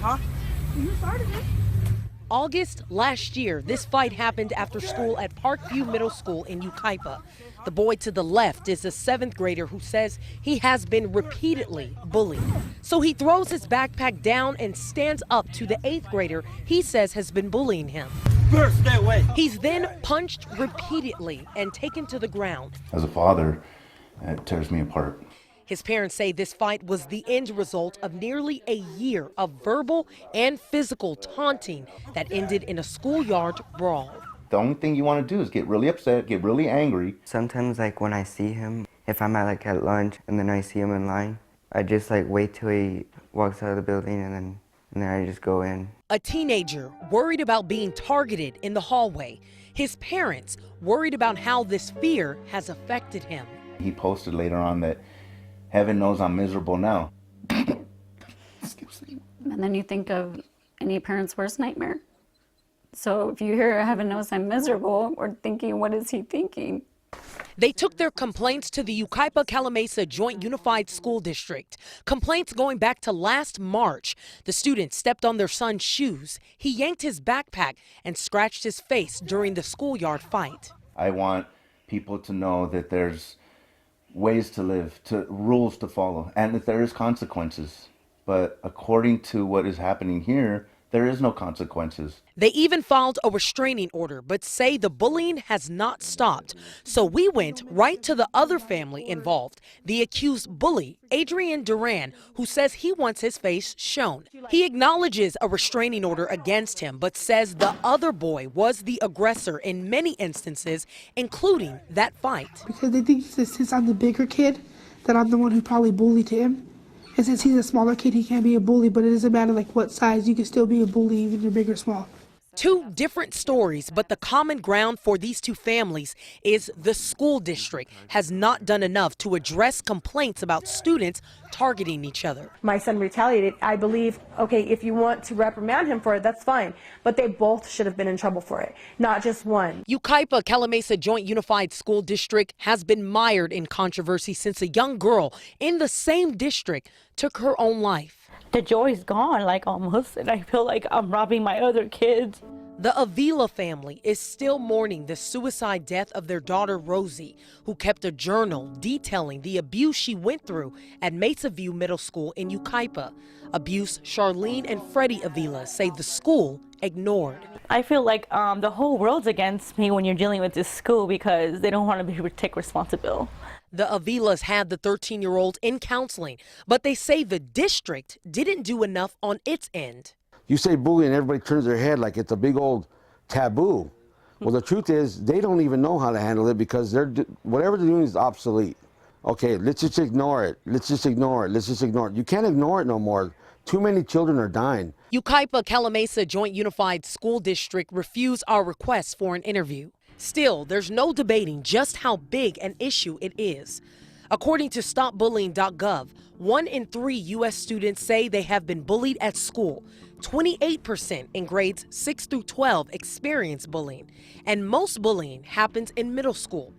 Huh? You started it. August last year, this fight happened after school at Parkview Middle School in Yucaipa. The boy to the left is a 7th grader who says he has been repeatedly bullied. So he throws his backpack down and stands up to the 8th grader he says has been bullying him. First, stay away. He's then punched repeatedly and taken to the ground. As a father, it tears me apart. His parents say this fight was the end result of nearly a year of verbal and physical taunting that ended in a schoolyard brawl. The only thing you want to do is get really upset, get really angry. Sometimes, like, when I see him, if I'm at lunch and then I see him in line, I just wait till he walks out of the building and then I just go in. A teenager worried about being targeted in the hallway. His parents worried about how this fear has affected him. He posted later on that heaven knows I'm miserable now. Excuse me. And then you think of any parent's worst nightmare. So if you hear heaven knows I'm miserable, we're thinking, what is he thinking? They took their complaints to the Yucaipa-Calamasa Joint Unified School District. Complaints going back to last March. The student stepped on their son's shoes. He yanked his backpack and scratched his face during the schoolyard fight. I want people to know that there's ways to live, rules to follow, and that there is consequences. But according to what is happening here, there is no consequences. They even filed a restraining order, but say the bullying has not stopped. So we went right to the other family involved, the accused bully, Adrian Duran, who says he wants his face shown. He acknowledges a restraining order against him, but says the other boy was the aggressor in many instances, including that fight. Because they think since I'm the bigger kid, that I'm the one who probably bullied him. And since he's a smaller kid, he can't be a bully, but it doesn't matter what size, you can still be a bully even if you're big or small. Two different stories, but the common ground for these two families is the school district has not done enough to address complaints about students targeting each other. My son retaliated. I believe, okay, if you want to reprimand him for it, that's fine. But they both should have been in trouble for it, not just one. Yucaipa-Calamasa Joint Unified School District has been mired in controversy since a young girl in the same district took her own life. The joy's gone, almost, and I feel like I'm robbing my other kids. The Avila family is still mourning the suicide death of their daughter Rosie, who kept a journal detailing the abuse she went through at Mesa View Middle School in Yucaipa. Abuse Charlene and Freddie Avila say the school ignored. I feel like the whole world's against me when you're dealing with this school because they don't want to be able to take responsibility. The Avilas had the 13-year-old in counseling, but they say the district didn't do enough on its end. You say bullying, everybody turns their head like it's a big old taboo. Well, the truth is they don't even know how to handle it because whatever they're doing is obsolete. Okay, let's just ignore it. Let's just ignore it. Let's just ignore it. You can't ignore it no more. Too many children are dying. Yucaipa-Calamasa Joint Unified School District refused our request for an interview. Still, there's no debating just how big an issue it is. According to StopBullying.gov, 1 in 3 U.S. students say they have been bullied at school. 28% in grades 6 through 12 experience bullying, and most bullying happens in middle school.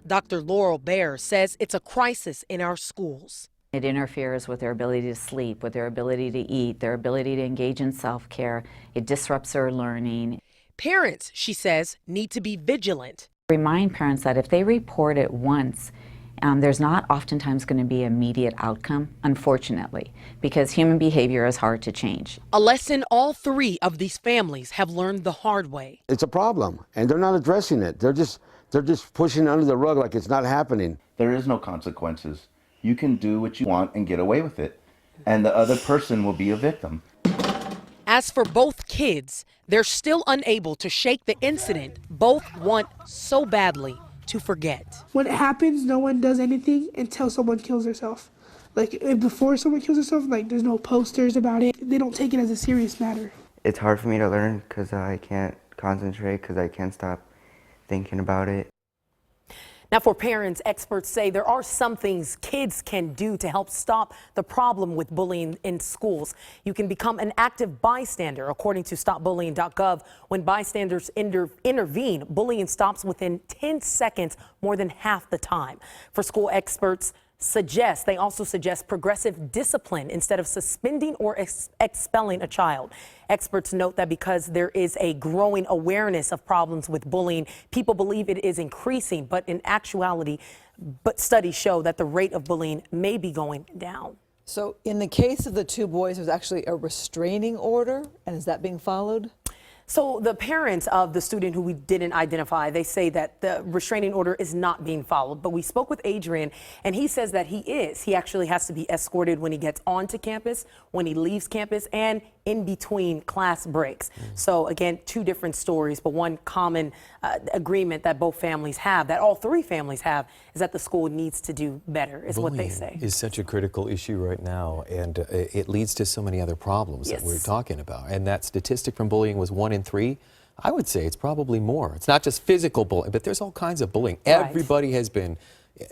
Dr. Laurel Baer says it's a crisis in our schools. It interferes with their ability to sleep, with their ability to eat, their ability to engage in self-care. It disrupts their learning. Parents, she says, need to be vigilant. Remind parents that if they report it once, there's not oftentimes going to be immediate outcome, unfortunately, because human behavior is hard to change. A lesson all 3 of these families have learned the hard way. It's a problem, and they're not addressing it. They're just pushing it under the rug like it's not happening. There is no consequences. You can do what you want and get away with it, and the other person will be a victim. As for both kids, they're still unable to shake the incident both want so badly to forget. When it happens, no one does anything until someone kills herself. Before someone kills herself, there's no posters about it. They don't take it as a serious matter. It's hard for me to learn because I can't concentrate because I can't stop thinking about it. Now, for parents, experts say there are some things kids can do to help stop the problem with bullying in schools. You can become an active bystander. According to StopBullying.gov, when bystanders intervene, bullying stops within 10 seconds more than half the time. For school experts, They also suggest progressive discipline instead of suspending or expelling a child. Experts note that because there is a growing awareness of problems with bullying, people believe it is increasing, but in actuality, studies show that the rate of bullying may be going down. So in the case of the two boys, there's actually a restraining order, and is that being followed? So the parents of the student who we didn't identify, they say that the restraining order is not being followed. But we spoke with Adrian, and he says that he is. He actually has to be escorted when he gets onto campus, when he leaves campus, and in between class breaks. So again, two different stories, but one common agreement that both families have, that all three families have, is that the school needs to do better, is what they say. Bullying is such a critical issue right now, and it leads to so many other problems that we're talking about. And that statistic from bullying was 1 in 3. I would say it's probably more. It's not just physical bullying, but there's all kinds of bullying. Right. Everybody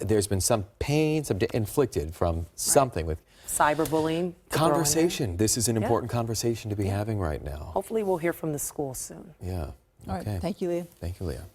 there's been some pain, some inflicted from something with cyberbullying. Conversation. This is an important conversation to be having right now. Hopefully we'll hear from the school soon. Yeah. All right. Thank you, Leah. Thank you, Leah.